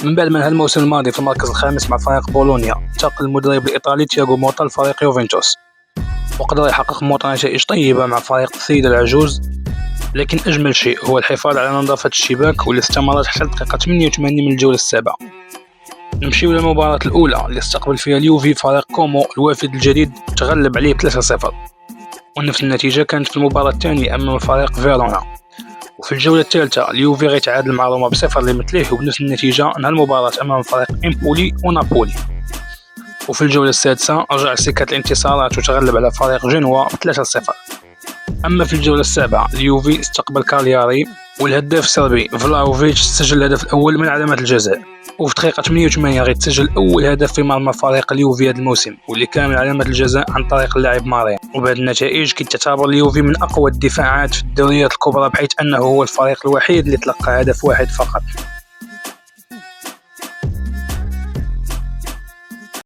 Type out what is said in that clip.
من بعد ما نهى الموسم الماضي في المركز الخامس مع فريق بولونيا، انتقل المدرب الإيطالي تياغو موتا لفريق يوفنتوس، وقدر يحقق موتا نتائج طيبة مع فريق السيد العجوز. لكن أجمل شيء هو الحفاظ على نظافة الشباك واللي استمرت حتى الدقيقة 88 من الجولة السابعة. نمشيو للمباراة الأولى اللي استقبل فيها اليوفي فريق كومو الوافد الجديد، تغلب عليه 3-0، ونفس النتيجة كانت في المباراة الثانية أمام فريق فيرونا. وفي الجولة الثالثة اليوفي غيتعادل مع روما ب0 لمثله، وبنفس النتيجة نهى المباراة أمام فريق إمبولي ونابولي. وفي الجولة السادسة رجع لسكة الانتصارات وتغلب على فريق جنوا ب3-0. أما في الجولة السابعة اليوفي استقبل كالياري، والهداف السربي فلاوفيتش سجل الهدف الأول من علامات الجزاء، وفي دقيقة 88 غيتسجل أول هدف في مرمى فريق اليوفي هذا الموسم، واللي كان من علامات الجزاء عن طريق اللاعب ماريا. وبهذه النتائج كتعتبر اليوفي من أقوى الدفاعات في الدوريات الكبرى، بحيث أنه هو الفريق الوحيد اللي تلقى هدف واحد فقط.